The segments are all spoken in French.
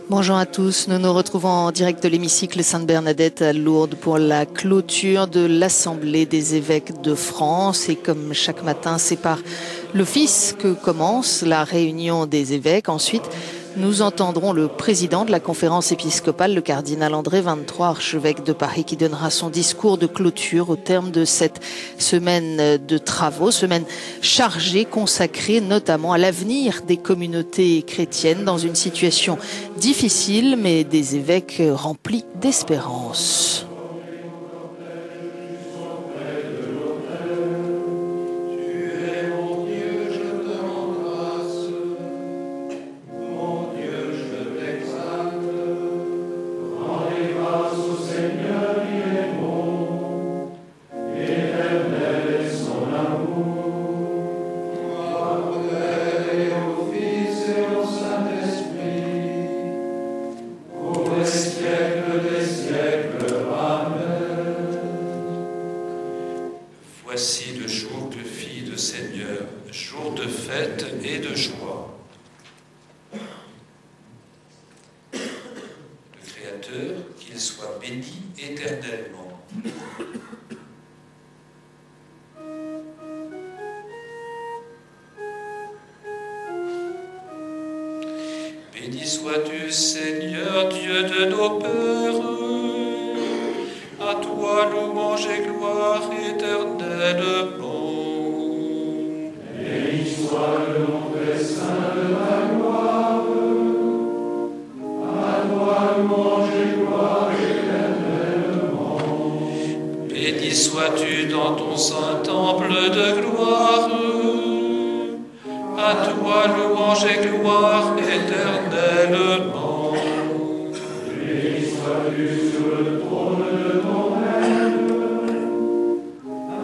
Bonjour à tous, nous nous retrouvons en direct de l'hémicycle Sainte-Bernadette à Lourdes pour la clôture de l'Assemblée des évêques de France. Et comme chaque matin, c'est par l'office que commence la réunion des évêques. Ensuite, nous entendrons le président de la conférence épiscopale, le cardinal André XXIII, archevêque de Paris, qui donnera son discours de clôture au terme de cette semaine de travaux, semaine chargée, consacrée notamment à l'avenir des communautés chrétiennes dans une situation difficile, mais des évêques remplis d'espérance. Voici le jour que fit le Seigneur, jour de fête et de joie. Le Créateur, qu'il soit béni éternellement. Béni sois-tu, Seigneur, Dieu de nos pères. À toi louange et gloire éternellement. Béni soit le nom très saint de ta gloire. À toi louange et gloire éternellement. Béni sois-tu dans ton saint temple de gloire. À toi louange et gloire éternellement. Béni sois-tu sur le trône de ton règne.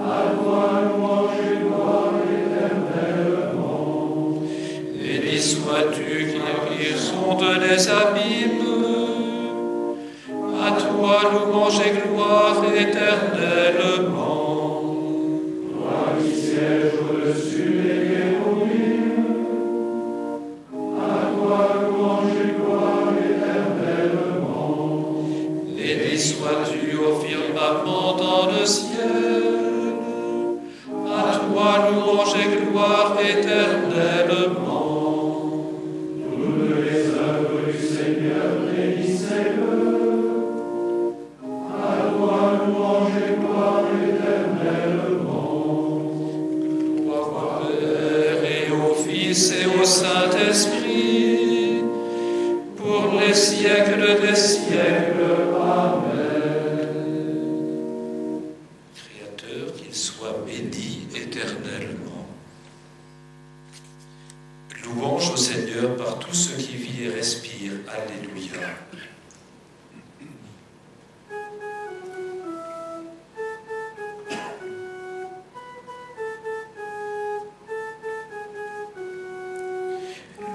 À toi louange et gloire éternellement. Béni sois-tu qui sonde les abîmes. À toi louange et gloire éternellement. Toi qui sièges au-dessus des kérubimes. À toi louange et gloire éternellement. Béni sois-tu au firmament dans le ciel. À toi louange et gloire éternellement. Toutes les œuvres du Seigneur, bénissez-le. À toi louange et gloire éternellement. Gloire au Père et au Fils et au Saint-Esprit, pour les siècles des siècles. Amen. Créateur, qu'il soit béni éternellement. Louange au Seigneur par tout ce qui vit et respire. Alléluia.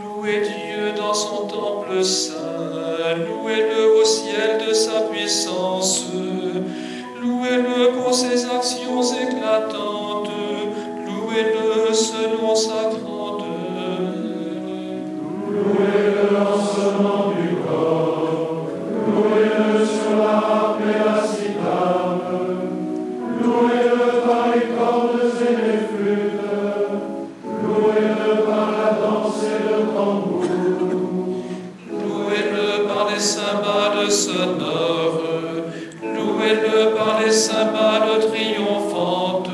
Louez Dieu dans son temple saint, louez-le au ciel de sa puissance, louez-le pour ses actions éclatantes, louez-le selon sa grandeur. Louez-le en sonnant du corps. Louez-le sur la harpe et la cithare. Louez-le par les cordes et les flûtes. Louez-le par la danse et le tambour. Louez-le par les cymbales sonores, louez-le par les cymbales triomphantes,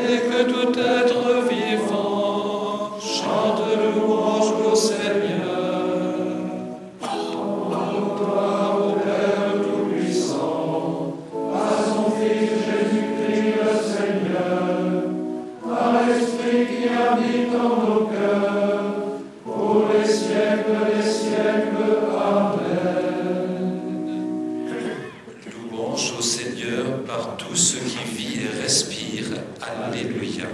et que tout être vivant chante louange au Seigneur. Gloire au Père Tout-Puissant, à son Fils Jésus-Christ le Seigneur, à l'Esprit qui habite en nos cœurs, pour les siècles des siècles. Amen. Louange au Seigneur par tout ce qui vit et respire. Alléluia.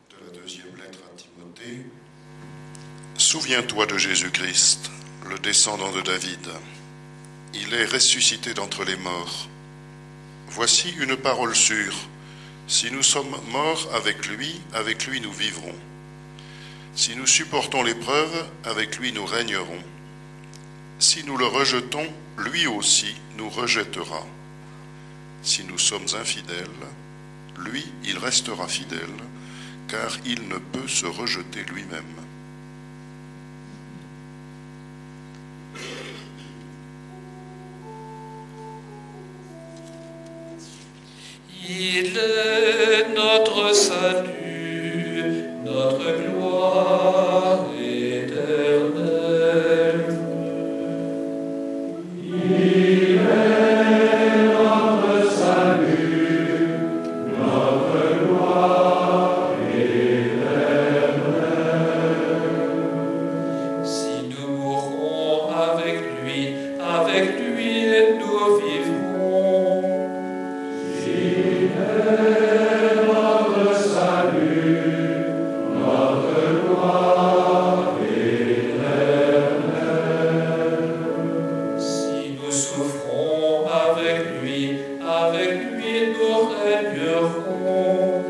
De la deuxième lettre à Timothée. Souviens-toi de Jésus-Christ, le descendant de David. Il est ressuscité d'entre les morts. Voici une parole sûre. Si nous sommes morts avec lui nous vivrons. Si nous supportons l'épreuve, avec lui nous régnerons. Si nous le rejetons, lui aussi nous rejettera. Si nous sommes infidèles, lui, il restera fidèle, car il ne peut se rejeter lui-même. Il est notre salut, notre gloire éternelle. Il est notre salut, notre gloire éternelle. Si nous mourons avec lui nous vivrons. Il est notre salut, notre gloire éternelle. Si nous souffrons avec lui nous régnerons.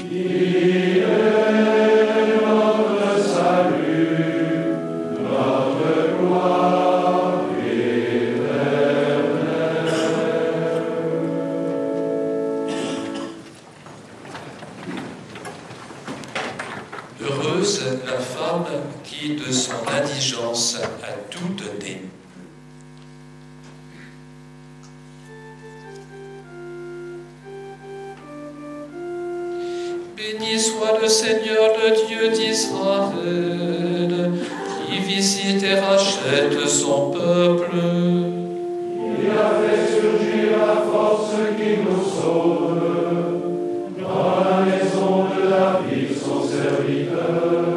Il est notre salut, notre gloire éternelle. Heureuse la femme qui de son indigence a tout donné. Béni soit le Seigneur, le Dieu d'Israël, qui visite et rachète son peuple. Il a fait surgir la force qui nous sauve, dans la maison de David, son serviteur.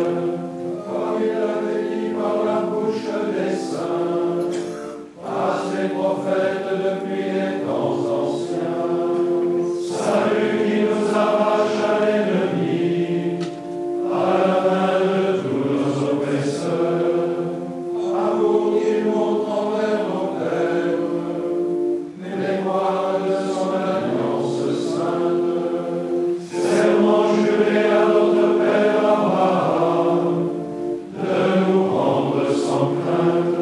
Comme il l'avait dit par la bouche des saints, par ses prophètes depuis les temps anciens. Salut qui nous arrache à l'ennemi, à la main de tous nos oppresseurs. Amour qu'il montre envers nos pères, mémoire de son alliance sainte. Serment juré à notre Père Abraham, de nous rendre sans crainte,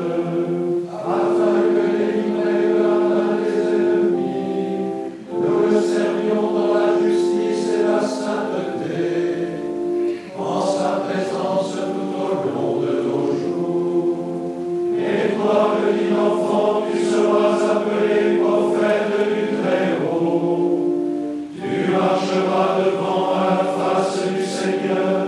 afin que délivrés de la main des ennemis, nous le servions dans la justice et la sainteté, en sa présence tout au long de nos jours. Et toi, petit enfant, tu seras appelé prophète du Très-Haut. Tu marcheras devant à la face du Seigneur,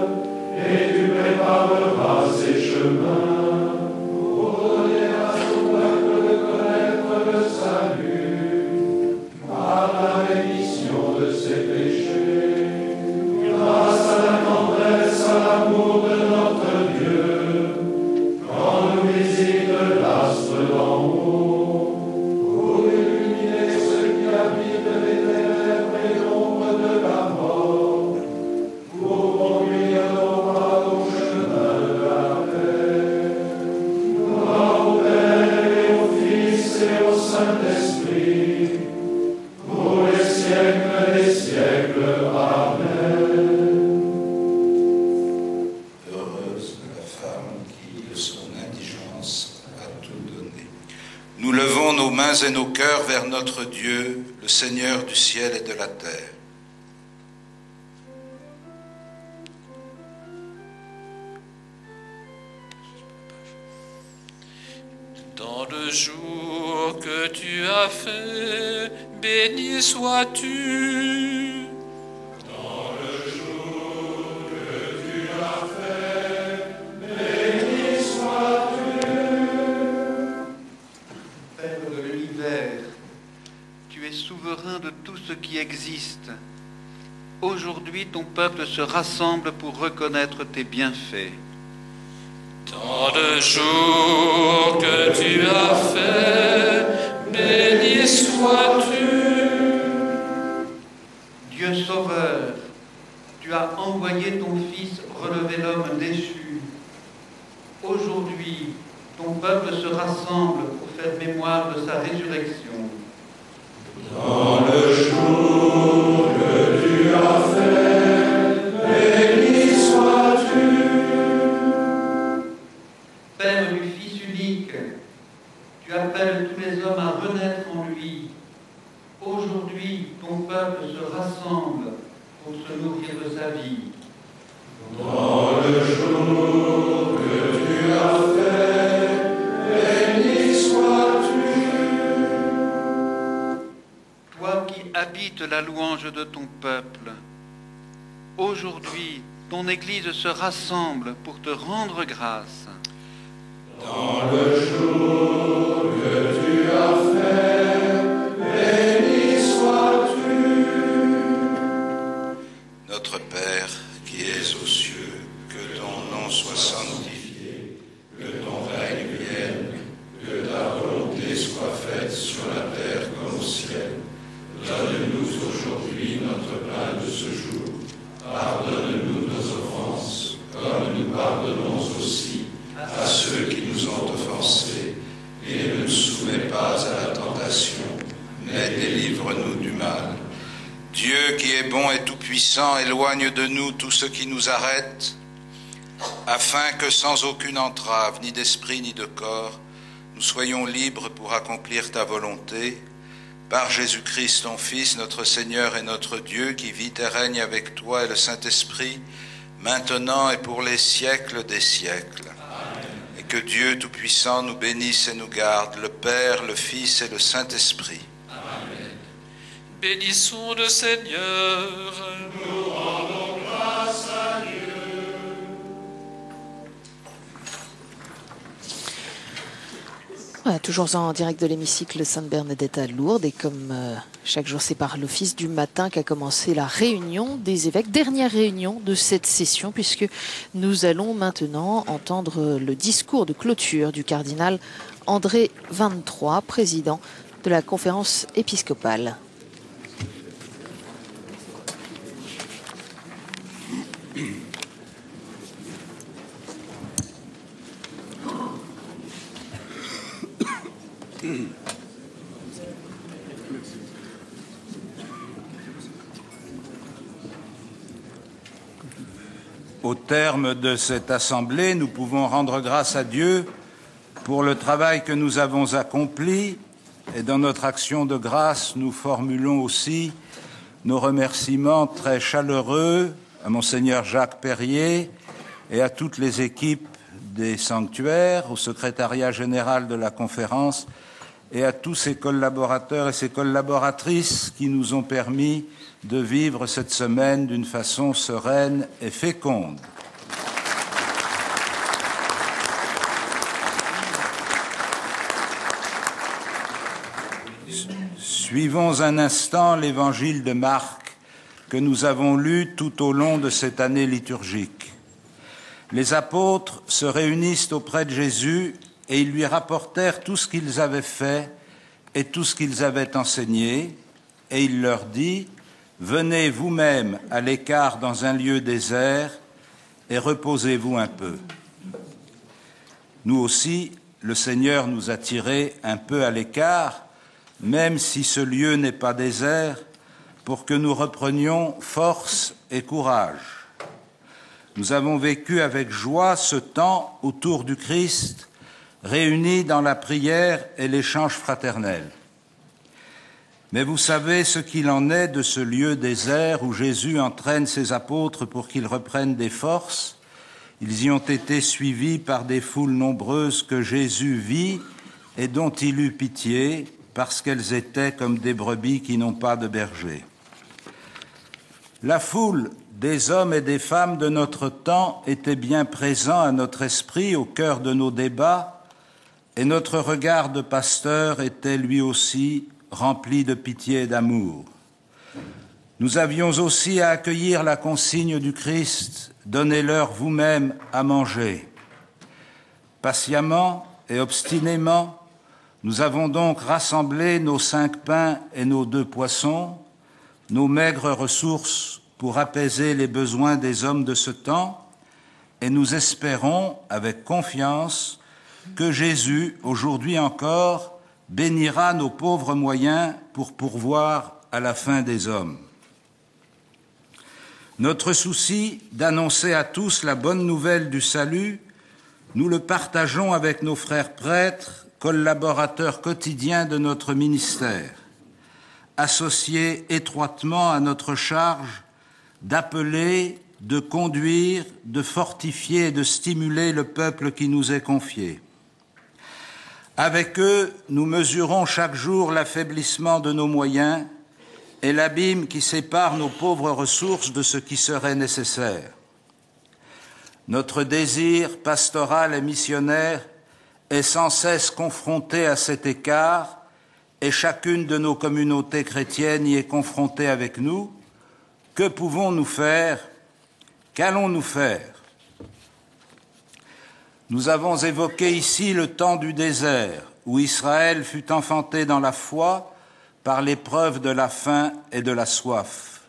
et tu prépareras ses chemins, pour donner à son peuple de connaître le salut, par la rémission de ses péchés, grâce à la tendresse, à l'amour de notre Dieu, quand nous visite l'astre d'en haut, pour illuminer ceux qui habitent les ténèbres et l'ombre de la mort, pour conduire nos pas au chemin de la paix. Gloire au Père et au Fils et au Saint-Esprit, pour les siècles des siècles. Amen. Heureuse la femme qui, de son indigence, a tout donné. Nous levons nos mains et nos cœurs vers notre Dieu, le Seigneur du ciel et de la terre. Dans le jour que tu as fait, béni sois-tu. Dans le jour que tu as fait, béni sois-tu. Père de l'univers, tu es souverain de tout ce qui existe. Aujourd'hui, ton peuple se rassemble pour reconnaître tes bienfaits. Dans le jour que tu as fait, béni sois-tu. Dieu sauveur, tu as envoyé ton Fils relever l'homme déchu. Aujourd'hui, ton peuple se rassemble pour faire mémoire de sa résurrection. Dans le jour que tu as fait, béni sois-tu. rassemble pour se nourrir de sa vie. Dans le jour que tu as fait, béni sois-tu. Toi qui habites la louange de ton peuple, aujourd'hui, ton Église se rassemble pour te rendre grâce. Dans le jour que tu as fait, béni sois-tu. Notre Père, qui es aux cieux, que ton nom soit sanctifié, que ton règne vienne, que ta volonté soit faite sur la terre comme au ciel. Donne-nous aujourd'hui notre pain de ce jour. Pardonne-nous nos offenses, comme nous pardonnons aussi à ceux qui nous ont offensés. Et ne nous soumets pas à la tentation, mais délivre-nous du mal. Dieu qui est bon et tout-puissant, éloigne de nous tout ce qui nous arrête, afin que sans aucune entrave, ni d'esprit ni de corps, nous soyons libres pour accomplir ta volonté, par Jésus-Christ, ton Fils, notre Seigneur et notre Dieu, qui vit et règne avec toi et le Saint-Esprit, maintenant et pour les siècles des siècles. Amen. Et que Dieu Tout-Puissant nous bénisse et nous garde, le Père, le Fils et le Saint-Esprit. Amen. Bénissons le Seigneur. Nous rendons grâce à Dieu. Voilà, toujours en direct de l'hémicycle Sainte-Bernadette à Lourdes, et comme chaque jour c'est par l'office du matin qu'a commencé la réunion des évêques, dernière réunion de cette session, puisque nous allons maintenant entendre le discours de clôture du cardinal André XXIII, président de la conférence épiscopale. Au terme de cette assemblée, nous pouvons rendre grâce à Dieu pour le travail que nous avons accompli, et dans notre action de grâce, nous formulons aussi nos remerciements très chaleureux à Monseigneur Jacques Perrier et à toutes les équipes des sanctuaires, au secrétariat général de la conférence et à tous ses collaborateurs et ses collaboratrices qui nous ont permis de vivre cette semaine d'une façon sereine et féconde. Suivons un instant l'évangile de Marc que nous avons lu tout au long de cette année liturgique. Les apôtres se réunissent auprès de Jésus et ils lui rapportèrent tout ce qu'ils avaient fait et tout ce qu'ils avaient enseigné, et il leur dit: « Venez vous-même à l'écart dans un lieu désert et reposez-vous un peu. » Nous aussi, le Seigneur nous a tirés un peu à l'écart, même si ce lieu n'est pas désert, pour que nous reprenions force et courage. Nous avons vécu avec joie ce temps autour du Christ, réunis dans la prière et l'échange fraternel. Mais vous savez ce qu'il en est de ce lieu désert où Jésus entraîne ses apôtres pour qu'ils reprennent des forces. Ils y ont été suivis par des foules nombreuses que Jésus vit et dont il eut pitié, parce qu'elles étaient comme des brebis qui n'ont pas de berger. La foule des hommes et des femmes de notre temps était bien présent à notre esprit, au cœur de nos débats, et notre regard de pasteur était lui aussi rempli de pitié et d'amour. Nous avions aussi à accueillir la consigne du Christ: donnez-leur vous-même à manger. Patiemment et obstinément, nous avons donc rassemblé nos 5 pains et nos 2 poissons, nos maigres ressources pour apaiser les besoins des hommes de ce temps, et nous espérons avec confiance que Jésus, aujourd'hui encore, bénira nos pauvres moyens pour pourvoir à la fin des hommes. Notre souci d'annoncer à tous la bonne nouvelle du salut, nous le partageons avec nos frères prêtres, collaborateurs quotidiens de notre ministère. associé étroitement à notre charge d'appeler, de conduire, de fortifier et de stimuler le peuple qui nous est confié. Avec eux, nous mesurons chaque jour l'affaiblissement de nos moyens et l'abîme qui sépare nos pauvres ressources de ce qui serait nécessaire. Notre désir pastoral et missionnaire est sans cesse confronté à cet écart et chacune de nos communautés chrétiennes y est confrontée avec nous. Que pouvons-nous faire? Qu'allons-nous faire? Nous avons évoqué ici le temps du désert, où Israël fut enfanté dans la foi par l'épreuve de la faim et de la soif.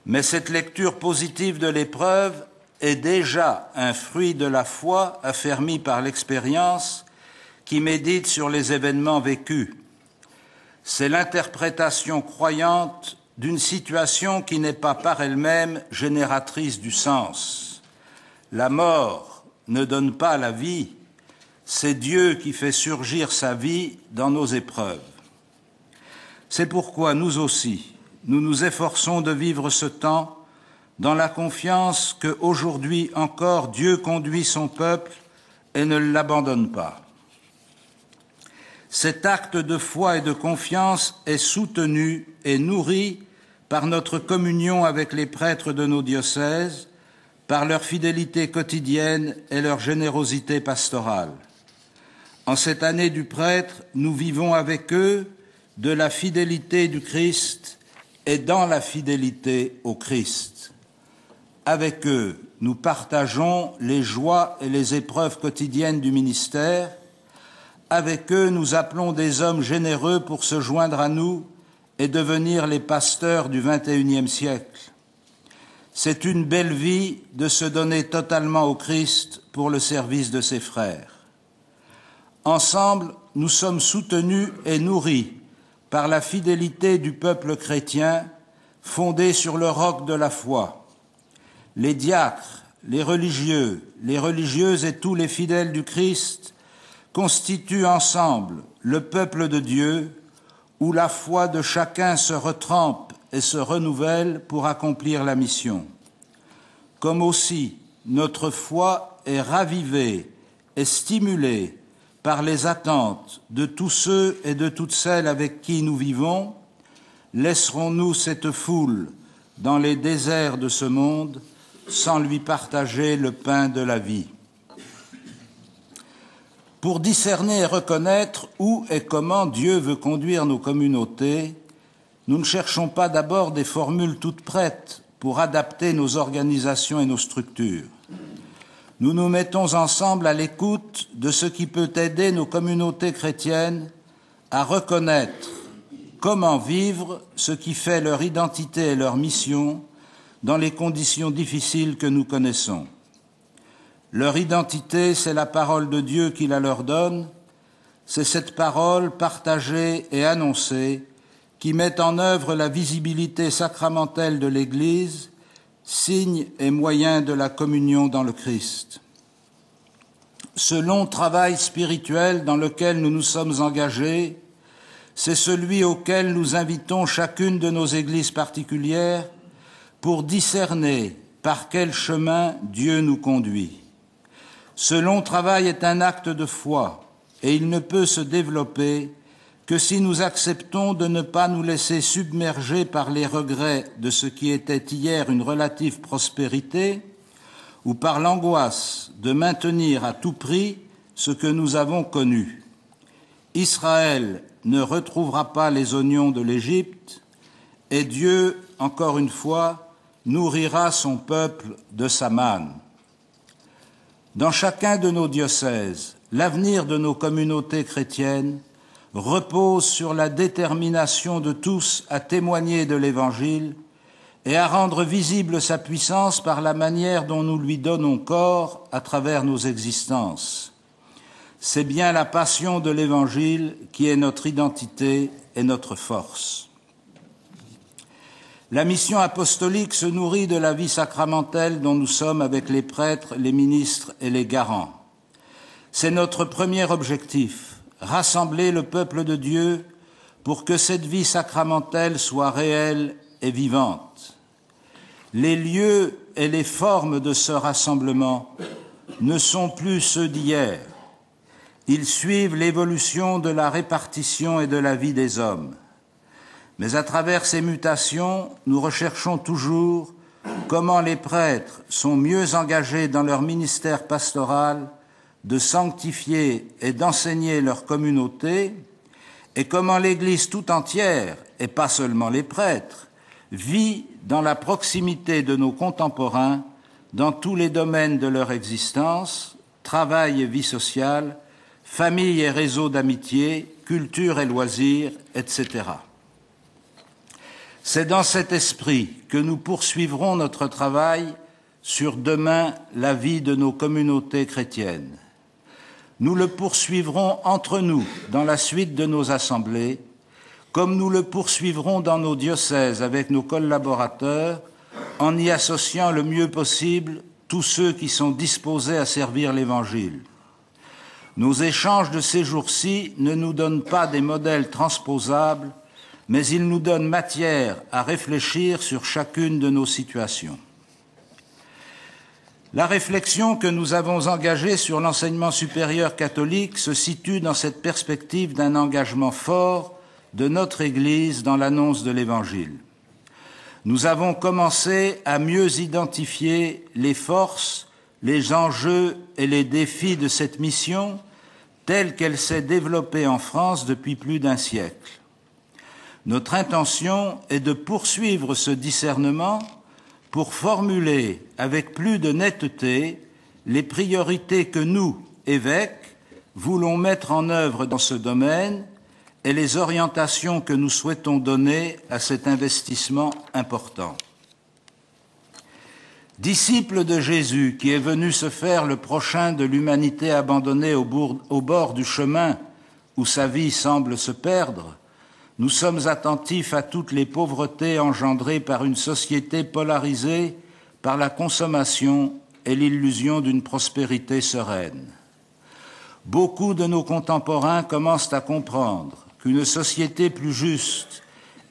Mais cette lecture positive de l'épreuve est déjà un fruit de la foi affermi par l'expérience qui médite sur les événements vécus. C'est l'interprétation croyante d'une situation qui n'est pas par elle-même génératrice du sens. La mort ne donne pas la vie, c'est Dieu qui fait surgir sa vie dans nos épreuves. C'est pourquoi nous aussi, nous nous efforçons de vivre ce temps dans la confiance qu'aujourd'hui encore Dieu conduit son peuple et ne l'abandonne pas. Cet acte de foi et de confiance est soutenu et nourri par notre communion avec les prêtres de nos diocèses, par leur fidélité quotidienne et leur générosité pastorale. En cette année du prêtre, nous vivons avec eux de la fidélité du Christ et dans la fidélité au Christ. Avec eux, nous partageons les joies et les épreuves quotidiennes du ministère. Avec eux, nous appelons des hommes généreux pour se joindre à nous et devenir les pasteurs du XXIe siècle. C'est une belle vie de se donner totalement au Christ pour le service de ses frères. Ensemble, nous sommes soutenus et nourris par la fidélité du peuple chrétien fondé sur le roc de la foi. Les diacres, les religieux, les religieuses et tous les fidèles du Christ constituent ensemble le peuple de Dieu où la foi de chacun se retrempe et se renouvelle pour accomplir la mission. Comme aussi notre foi est ravivée et stimulée par les attentes de tous ceux et de toutes celles avec qui nous vivons, laisserons-nous cette foule dans les déserts de ce monde sans lui partager le pain de la vie. Pour discerner et reconnaître où et comment Dieu veut conduire nos communautés, nous ne cherchons pas d'abord des formules toutes prêtes pour adapter nos organisations et nos structures. Nous nous mettons ensemble à l'écoute de ce qui peut aider nos communautés chrétiennes à reconnaître comment vivre ce qui fait leur identité et leur mission dans les conditions difficiles que nous connaissons. Leur identité, c'est la parole de Dieu qui la leur donne, c'est cette parole partagée et annoncée qui met en œuvre la visibilité sacramentelle de l'Église, signe et moyen de la communion dans le Christ. Ce long travail spirituel dans lequel nous nous sommes engagés, c'est celui auquel nous invitons chacune de nos églises particulières pour discerner par quel chemin Dieu nous conduit. Ce long travail est un acte de foi et il ne peut se développer que si nous acceptons de ne pas nous laisser submerger par les regrets de ce qui était hier une relative prospérité ou par l'angoisse de maintenir à tout prix ce que nous avons connu. Israël ne retrouvera pas les oignons de l'Égypte et Dieu, encore une fois, nourrira son peuple de sa manne. Dans chacun de nos diocèses, l'avenir de nos communautés chrétiennes repose sur la détermination de tous à témoigner de l'Évangile et à rendre visible sa puissance par la manière dont nous lui donnons corps à travers nos existences. C'est bien la passion de l'Évangile qui est notre identité et notre force. La mission apostolique se nourrit de la vie sacramentelle dont nous sommes avec les prêtres, les ministres et les garants. C'est notre premier objectif, rassembler le peuple de Dieu pour que cette vie sacramentelle soit réelle et vivante. Les lieux et les formes de ce rassemblement ne sont plus ceux d'hier. Ils suivent l'évolution de la répartition et de la vie des hommes. Mais à travers ces mutations, nous recherchons toujours comment les prêtres sont mieux engagés dans leur ministère pastoral de sanctifier et d'enseigner leur communauté, et comment l'Église tout entière, et pas seulement les prêtres, vit dans la proximité de nos contemporains dans tous les domaines de leur existence, travail et vie sociale, famille et réseaux d'amitié, culture et loisirs, etc. C'est dans cet esprit que nous poursuivrons notre travail sur demain la vie de nos communautés chrétiennes. Nous le poursuivrons entre nous dans la suite de nos assemblées, comme nous le poursuivrons dans nos diocèses avec nos collaborateurs, en y associant le mieux possible tous ceux qui sont disposés à servir l'Évangile. Nos échanges de ces jours-ci ne nous donnent pas des modèles transposables, mais ils nous donnent matière à réfléchir sur chacune de nos situations. La réflexion que nous avons engagée sur l'enseignement supérieur catholique se situe dans cette perspective d'un engagement fort de notre Église dans l'annonce de l'Évangile. Nous avons commencé à mieux identifier les forces, les enjeux et les défis de cette mission telle qu'elle s'est développée en France depuis plus d'un siècle. Notre intention est de poursuivre ce discernement pour formuler avec plus de netteté les priorités que nous, évêques, voulons mettre en œuvre dans ce domaine et les orientations que nous souhaitons donner à cet investissement important. Disciple de Jésus qui est venu se faire le prochain de l'humanité abandonnée au bord du chemin où sa vie semble se perdre, nous sommes attentifs à toutes les pauvretés engendrées par une société polarisée par la consommation et l'illusion d'une prospérité sereine. Beaucoup de nos contemporains commencent à comprendre qu'une société plus juste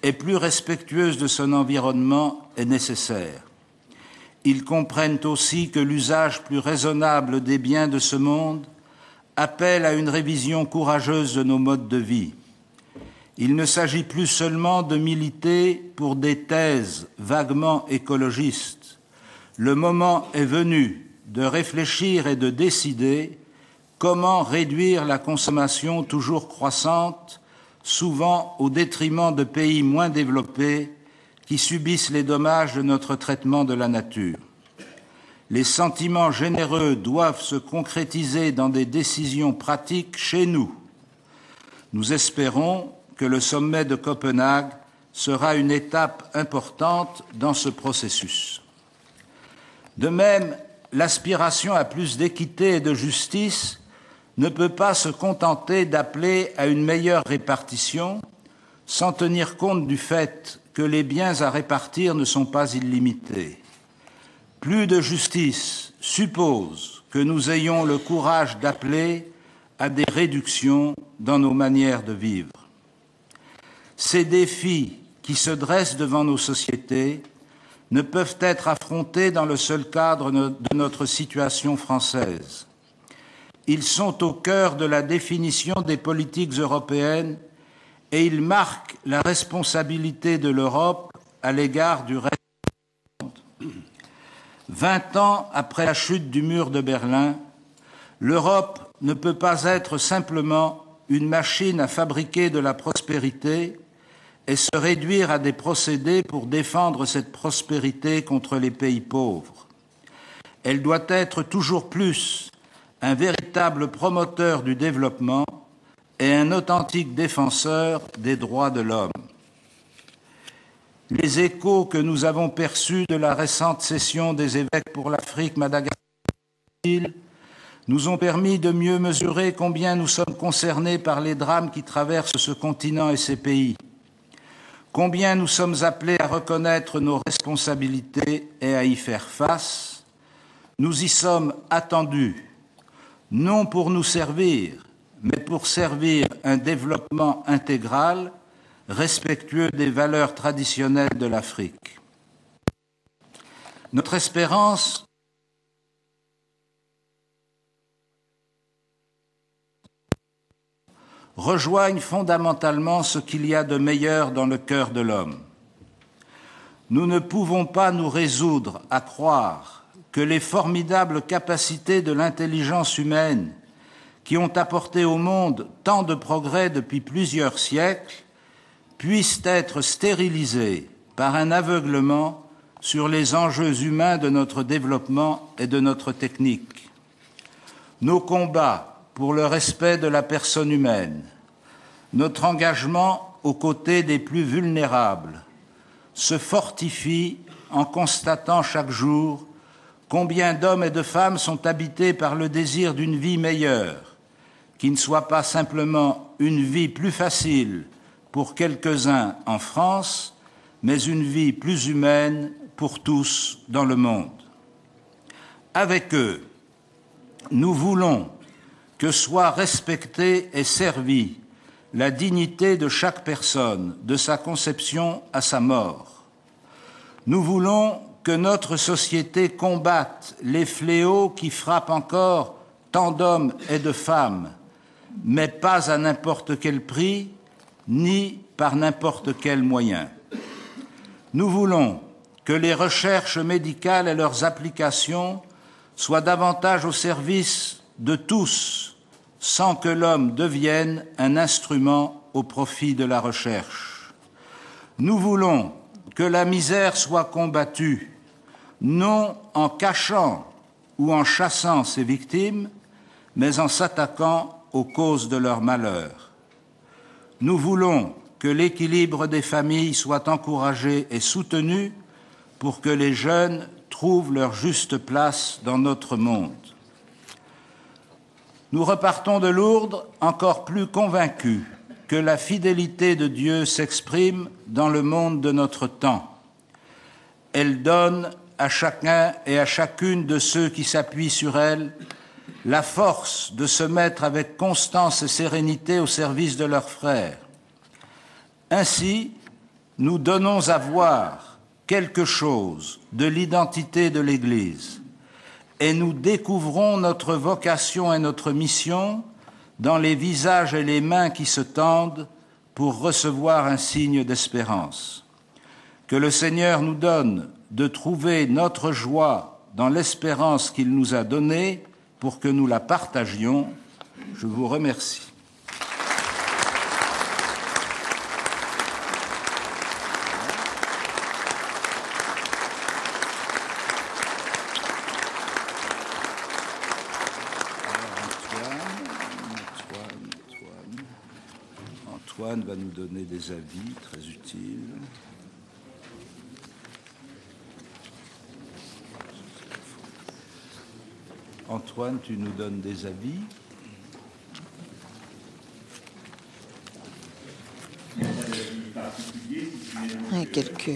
et plus respectueuse de son environnement est nécessaire. Ils comprennent aussi que l'usage plus raisonnable des biens de ce monde appelle à une révision courageuse de nos modes de vie. Il ne s'agit plus seulement de militer pour des thèses vaguement écologistes. Le moment est venu de réfléchir et de décider comment réduire la consommation toujours croissante, souvent au détriment de pays moins développés qui subissent les dommages de notre traitement de la nature. Les sentiments généreux doivent se concrétiser dans des décisions pratiques chez nous. Nous espérons que le sommet de Copenhague sera une étape importante dans ce processus. De même, l'aspiration à plus d'équité et de justice ne peut pas se contenter d'appeler à une meilleure répartition sans tenir compte du fait que les biens à répartir ne sont pas illimités. Plus de justice suppose que nous ayons le courage d'appeler à des réductions dans nos manières de vivre. Ces défis qui se dressent devant nos sociétés ne peuvent être affrontés dans le seul cadre de notre situation française. Ils sont au cœur de la définition des politiques européennes et ils marquent la responsabilité de l'Europe à l'égard du reste du monde. 20 ans après la chute du mur de Berlin, l'Europe ne peut pas être simplement une machine à fabriquer de la prospérité et se réduire à des procédés pour défendre cette prospérité contre les pays pauvres. Elle doit être toujours plus un véritable promoteur du développement et un authentique défenseur des droits de l'homme. Les échos que nous avons perçus de la récente session des évêques pour l'Afrique, Madagascar nous ont permis de mieux mesurer combien nous sommes concernés par les drames qui traversent ce continent et ces pays, combien nous sommes appelés à reconnaître nos responsabilités et à y faire face. Nous y sommes attendus, non pour nous servir, mais pour servir un développement intégral respectueux des valeurs traditionnelles de l'Afrique. Notre espérance rejoignent fondamentalement ce qu'il y a de meilleur dans le cœur de l'homme. Nous ne pouvons pas nous résoudre à croire que les formidables capacités de l'intelligence humaine qui ont apporté au monde tant de progrès depuis plusieurs siècles puissent être stérilisées par un aveuglement sur les enjeux humains de notre développement et de notre technique. Nos combats pour le respect de la personne humaine, notre engagement aux côtés des plus vulnérables se fortifient en constatant chaque jour combien d'hommes et de femmes sont habités par le désir d'une vie meilleure, qui ne soit pas simplement une vie plus facile pour quelques-uns en France, mais une vie plus humaine pour tous dans le monde. Avec eux, nous voulons que soit respectée et servie la dignité de chaque personne, de sa conception à sa mort. Nous voulons que notre société combatte les fléaux qui frappent encore tant d'hommes et de femmes, mais pas à n'importe quel prix, ni par n'importe quel moyen. Nous voulons que les recherches médicales et leurs applications soient davantage au service de tous, sans que l'homme devienne un instrument au profit de la recherche. Nous voulons que la misère soit combattue, non en cachant ou en chassant ses victimes, mais en s'attaquant aux causes de leur malheur. Nous voulons que l'équilibre des familles soit encouragé et soutenu pour que les jeunes trouvent leur juste place dans notre monde. Nous repartons de Lourdes encore plus convaincus que la fidélité de Dieu s'exprime dans le monde de notre temps. Elle donne à chacun et à chacune de ceux qui s'appuient sur elle la force de se mettre avec constance et sérénité au service de leurs frères. Ainsi, nous donnons à voir quelque chose de l'identité de l'Église et nous découvrons notre vocation et notre mission dans les visages et les mains qui se tendent pour recevoir un signe d'espérance. Que le Seigneur nous donne de trouver notre joie dans l'espérance qu'il nous a donnée pour que nous la partagions. Je vous remercie. Antoine va nous donner des avis très utiles. Antoine, tu nous donnes des avis. Quelques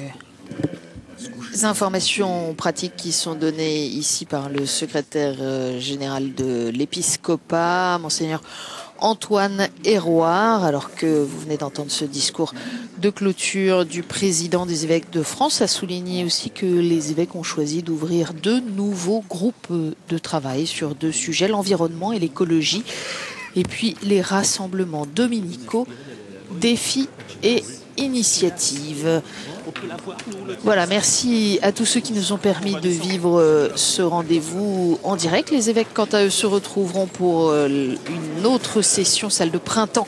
informations pratiques qui sont données ici par le secrétaire général de l'épiscopat, Monseigneur Antoine Héroard, alors que vous venez d'entendre ce discours de clôture du président des évêques de France, a souligné aussi que les évêques ont choisi d'ouvrir 2 nouveaux groupes de travail sur 2 sujets, l'environnement et l'écologie, et puis les rassemblements dominicaux, défis et initiatives. Voilà, merci à tous ceux qui nous ont permis de vivre ce rendez-vous en direct. Les évêques, quant à eux, se retrouveront pour une autre session, celle de printemps.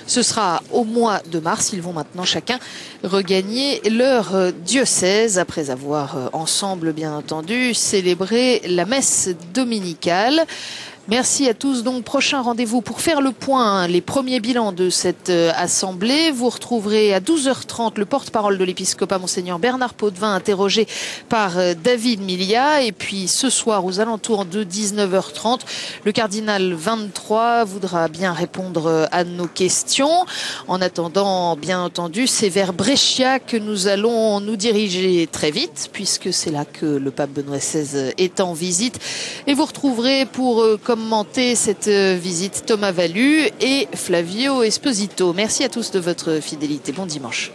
Ce sera au mois de mars. Ils vont maintenant chacun regagner leur diocèse après avoir ensemble, bien entendu, célébré la messe dominicale. Merci à tous. Donc, prochain rendez-vous pour faire le point, les premiers bilans de cette assemblée. Vous retrouverez à 12h30 le porte-parole de l'épiscopat, Monseigneur Bernard Potvin, interrogé par David Milia. Et puis, ce soir, aux alentours de 19h30, le cardinal 23 voudra bien répondre à nos questions. En attendant, bien entendu, c'est vers Brescia que nous allons nous diriger très vite, puisque c'est là que le pape Benoît XVI est en visite. Et vous retrouverez pour commencer commenté cette visite Thomas Vallu et Flavio Esposito. Merci à tous de votre fidélité. Bon dimanche.